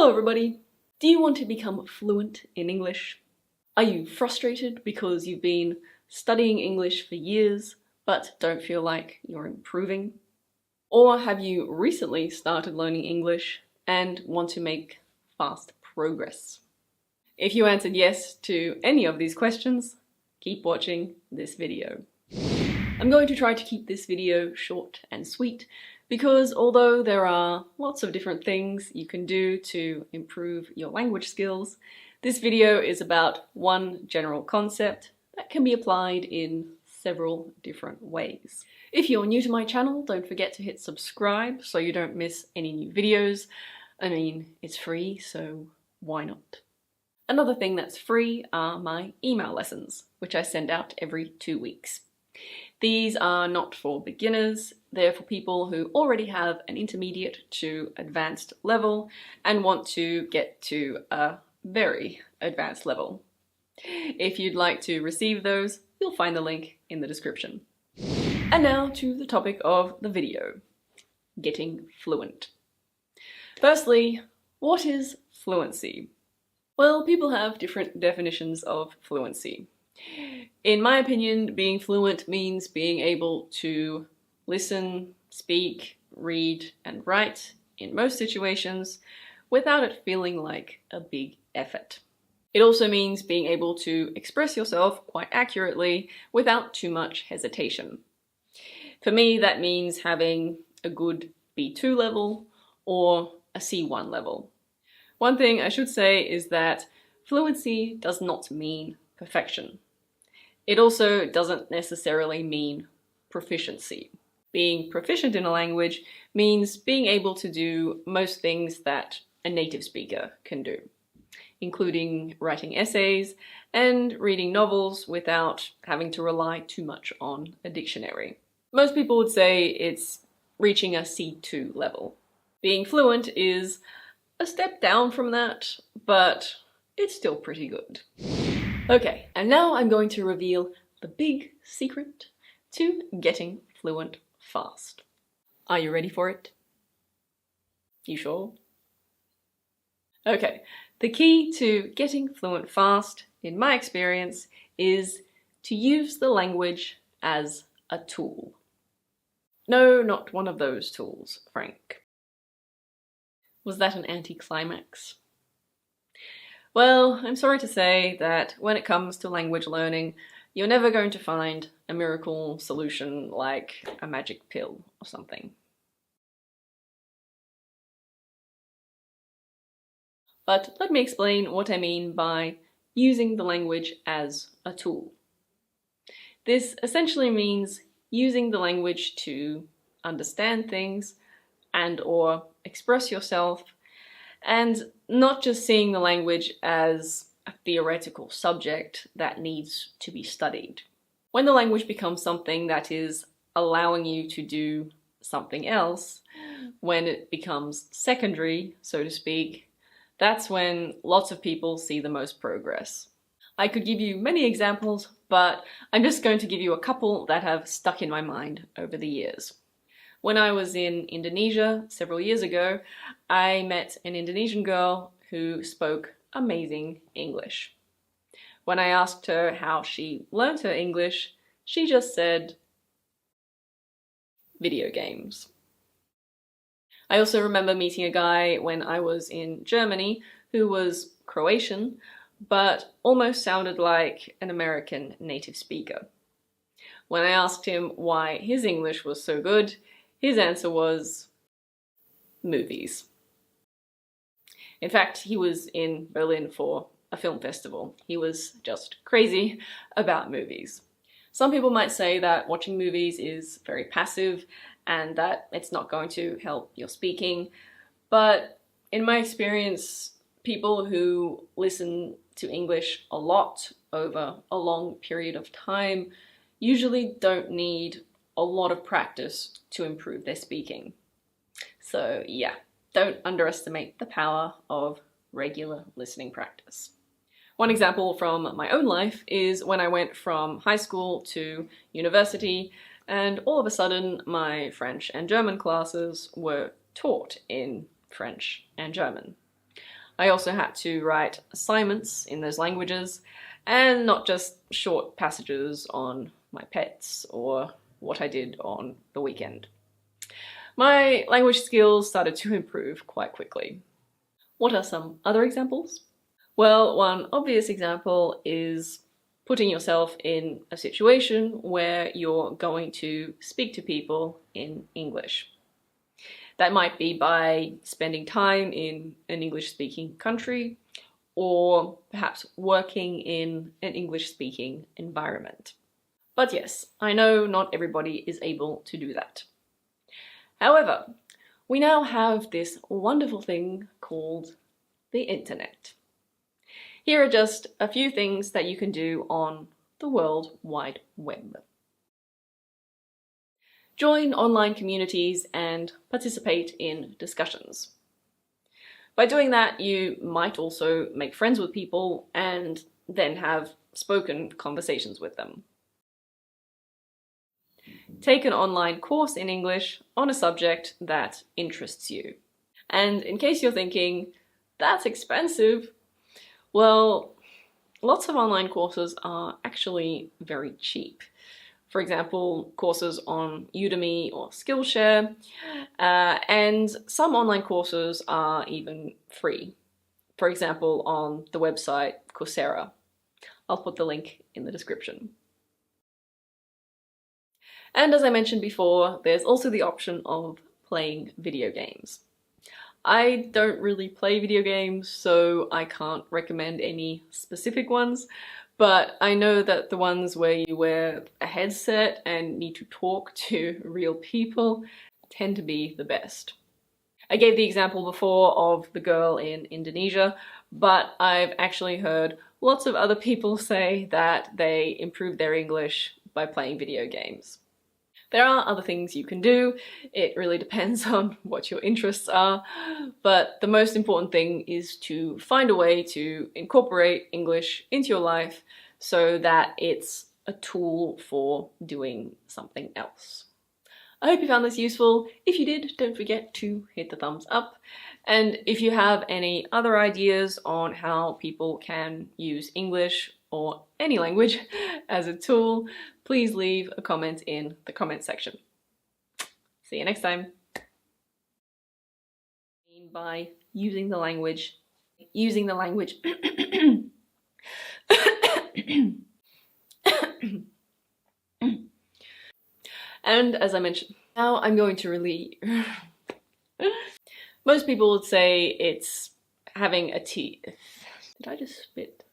Hello everybody! Do you want to become fluent in English? Are you frustrated because you've been studying English for years but don't feel like you're improving? Or have you recently started learning English and want to make fast progress? If you answered yes to any of these questions, keep watching this video. I'm going to try to keep this video short and sweet because although there are lots of different things you can do to improve your language skills, this video is about one general concept that can be applied in several different ways. If you're new to my channel, don't forget to hit subscribe so you don't miss any new videos. I mean, it's free, so why not? Another thing that's free are my email lessons, which I send out every 2 weeks. These are not for beginners, they're for people who already have an intermediate to advanced level and want to get to a very advanced level. If you'd like to receive those, you'll find the link in the description. And now to the topic of the video, getting fluent. Firstly, what is fluency? Well, people have different definitions of fluency. In my opinion, being fluent means being able to listen, speak, read, and write in most situations without it feeling like a big effort. It also means being able to express yourself quite accurately without too much hesitation. For me, that means having a good B2 level or a C1 level. One thing I should say is that fluency does not mean perfection. It also doesn't necessarily mean proficiency. Being proficient in a language means being able to do most things that a native speaker can do, including writing essays and reading novels without having to rely too much on a dictionary. Most people would say it's reaching a C2 level. Being fluent is a step down from that, but it's still pretty good. Okay, and now I'm going to reveal the big secret to getting fluent fast. Are you ready for it? You sure? Okay, the key to getting fluent fast, in my experience, is to use the language as a tool. No, not one of those tools, Frank. Was that an anticlimax? Well, I'm sorry to say that when it comes to language learning, you're never going to find a miracle solution like a magic pill or something. But let me explain what I mean by using the language as a tool. This essentially means using the language to understand things and/or express yourself, and not just seeing the language as a theoretical subject that needs to be studied. When the language becomes something that is allowing you to do something else, when it becomes secondary, so to speak, that's when lots of people see the most progress. I could give you many examples, but I'm just going to give you a couple that have stuck in my mind over the years. When I was in Indonesia several years ago, I met an Indonesian girl who spoke amazing English. When I asked her how she learned her English, she just said, video games. I also remember meeting a guy when I was in Germany who was Croatian, but almost sounded like an American native speaker. When I asked him why his English was so good, his answer was movies. In fact, he was in Berlin for a film festival. He was just crazy about movies. Some people might say that watching movies is very passive and that it's not going to help your speaking, but in my experience, people who listen to English a lot over a long period of time usually don't need a lot of practice to improve their speaking. So yeah, don't underestimate the power of regular listening practice. One example from my own life is when I went from high school to university, and all of a sudden my French and German classes were taught in French and German. I also had to write assignments in those languages, and not just short passages on my pets or what I did on the weekend. My language skills started to improve quite quickly. What are some other examples? Well, one obvious example is putting yourself in a situation where you're going to speak to people in English. That might be by spending time in an English-speaking country, or perhaps working in an English-speaking environment. But yes, I know not everybody is able to do that. However, we now have this wonderful thing called the internet. Here are just a few things that you can do on the World Wide Web. Join online communities and participate in discussions. By doing that, you might also make friends with people and then have spoken conversations with them. Take an online course in English on a subject that interests you. And in case you're thinking, that's expensive, well, lots of online courses are actually very cheap. For example, courses on Udemy or Skillshare, and some online courses are even free. For example, on the website Coursera. I'll put the link in the description. And as I mentioned before, there's also the option of playing video games. I don't really play video games, so I can't recommend any specific ones, but I know that the ones where you wear a headset and need to talk to real people tend to be the best. I gave the example before of the girl in Indonesia, but I've actually heard lots of other people say that they improve their English by playing video games. There are other things you can do. It really depends on what your interests are, but the most important thing is to find a way to incorporate English into your life so that it's a tool for doing something else. I hope you found this useful. If you did, don't forget to hit the thumbs up. And if you have any other ideas on how people can use English or any language as a tool, please leave a comment in the comment section. See you next time. By using the language. And as I mentioned, now I'm going to really... Most people would say it's having a teeth. Did I just spit?